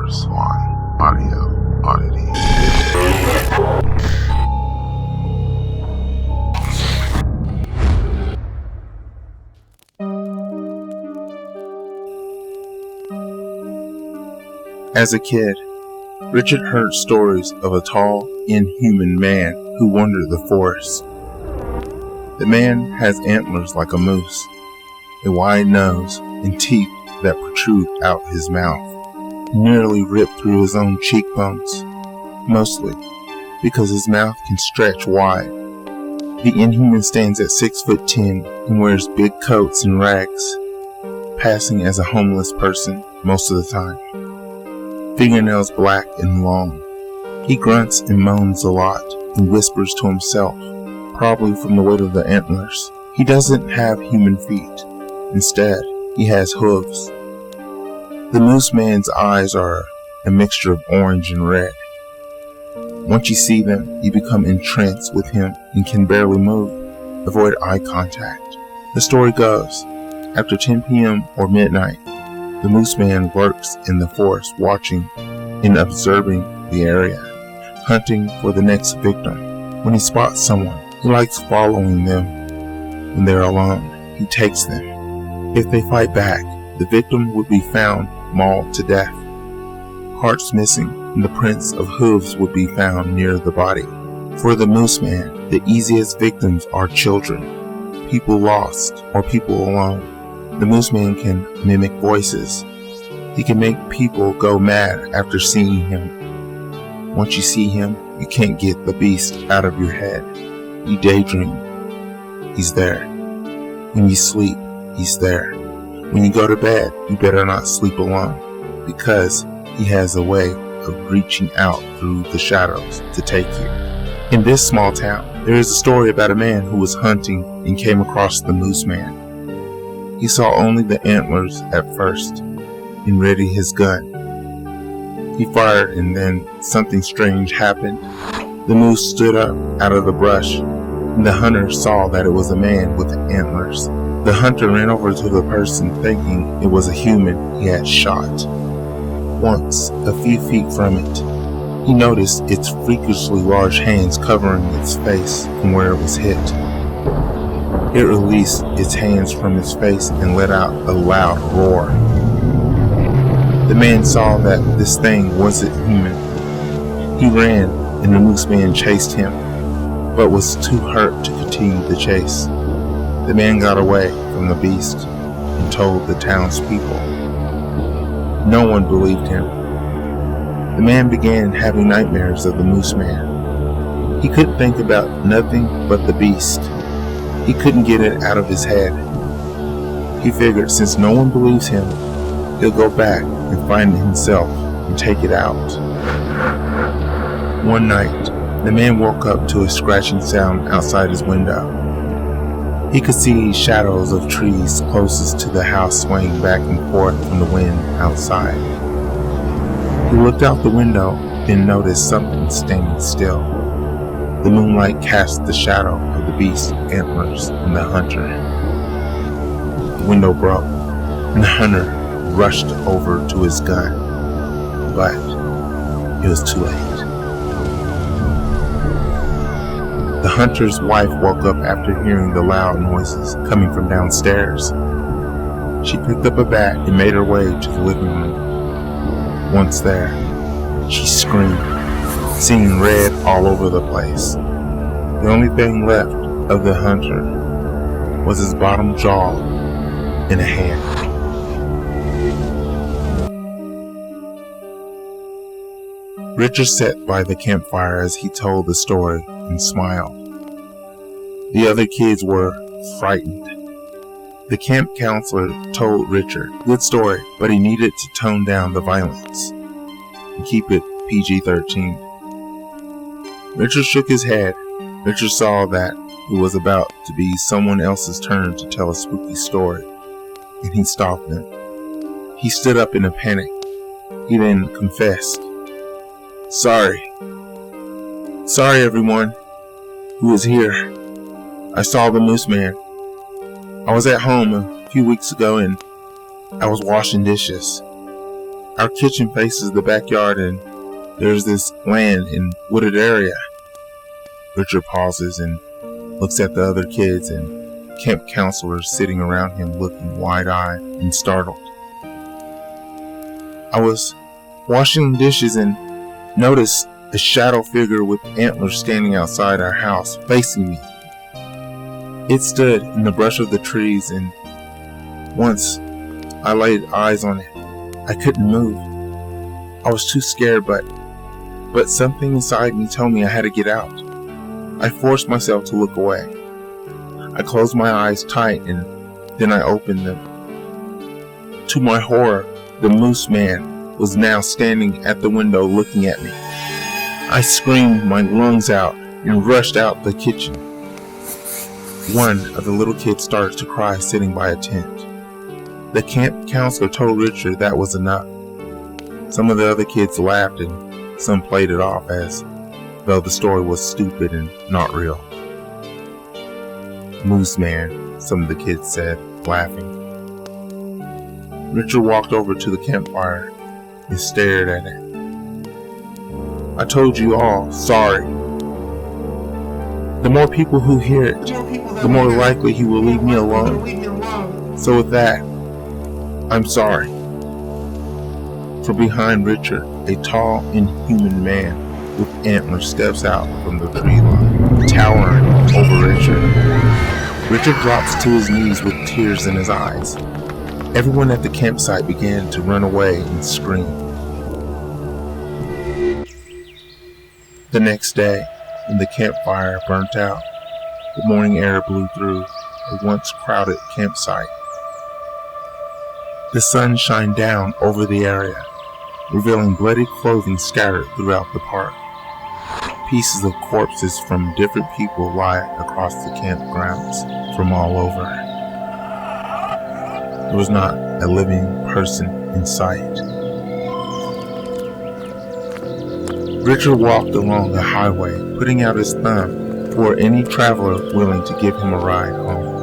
for Swan Audio Oddities. As a kid, Richard heard stories of a tall, inhuman man who wandered the forest. The man has antlers like a moose, a wide nose, and teeth that protrude out his mouth, nearly ripped through his own cheekbones, mostly because his mouth can stretch wide. The inhuman stands at 6'10" and wears big coats and rags, passing as a homeless person most of the time. Fingernails black and long. He grunts and moans a lot and whispers to himself, probably from the weight of the antlers. He doesn't have human feet. Instead, he has hooves. The moose man's eyes are a mixture of orange and red. Once you see them, you become entranced with him and can barely move. Avoid eye contact. The story goes, after 10 p.m. or midnight, the moose man works in the forest watching and observing the area, hunting for the next victim. When he spots someone, he likes following them. When they're alone, he takes them. If they fight back, the victim would be found mauled to death. Hearts missing, and the prints of hooves would be found near the body. For the moose man, the easiest victims are children, people lost, or people alone. The moose man can mimic voices. He can make people go mad after seeing him. Once you see him, you can't get the beast out of your head. You daydream. He's there. When you sleep, he's there. When you go to bed, you better not sleep alone, because he has a way of reaching out through the shadows to take you. In this small town, there is a story about a man who was hunting and came across the moose man. He saw only the antlers at first and readied his gun. He fired, and then something strange happened. The moose stood up out of the brush, and the hunter saw that it was a man with antlers. The hunter ran over to the person thinking it was a human he had shot. Once, a few feet from it, he noticed its freakishly large hands covering its face from where it was hit. It released its hands from its face and let out a loud roar. The man saw that this thing wasn't human. He ran, and the moose man chased him, but was too hurt to continue the chase. The man got away from the beast and told the townspeople. No one believed him. The man began having nightmares of the moose man. He couldn't think about nothing but the beast. He couldn't get it out of his head. He figured since no one believes him, he'll go back and find it himself and take it out. One night, the man woke up to a scratching sound outside his window. He could see shadows of trees closest to the house swaying back and forth from the wind outside. He looked out the window and noticed something standing still. The moonlight cast the shadow of the beast's antlers on the hunter. The window broke, and the hunter rushed over to his gun, but it was too late. The hunter's wife woke up after hearing the loud noises coming from downstairs. She picked up a bat and made her way to the living room. Once there, she screamed, seeing red all over the place. The only thing left of the hunter was his bottom jaw and a hand. Richard sat by the campfire as he told the story and smiled. The other kids were frightened. The camp counselor told Richard, "Good story, but he needed to tone down the violence and keep it PG-13. Richard shook his head. Richard saw that it was about to be someone else's turn to tell a spooky story, and he stopped them. He stood up in a panic. He then confessed, Sorry everyone who was here. I saw the moose man. I was at home a few weeks ago and I was washing dishes. Our kitchen faces the backyard and there's this land and wooded area. Richard pauses and looks at the other kids and camp counselors sitting around him looking wide-eyed and startled. I was washing dishes and noticed a shadow figure with antlers standing outside our house facing me. It stood in the brush of the trees, and once I laid eyes on it, I couldn't move. I was too scared, but something inside me told me I had to get out. I forced myself to look away. I closed my eyes tight and then I opened them. To my horror, the moose man was now standing at the window looking at me. I screamed my lungs out and rushed out the kitchen. One of the little kids started to cry sitting by a tent. The camp counselor told Richard that was enough. Some of the other kids laughed and some played it off as though the story was stupid and not real. Moose man, some of the kids said, laughing. Richard walked over to the campfire and stared at it. I told you all, sorry. The more people who hear it, the more likely he will leave me alone. So with that, I'm sorry. From behind Richard, a tall, inhuman man with antlers steps out from the tree line, towering over Richard. Richard drops to his knees with tears in his eyes. Everyone at the campsite began to run away and scream. The next day, when the campfire burnt out, the morning air blew through a once crowded campsite. The sun shined down over the area, revealing bloody clothing scattered throughout the park. Pieces of corpses from different people lie across the campgrounds from all over. There was not a living person in sight. Richard walked along the highway, putting out his thumb for any traveler willing to give him a ride home.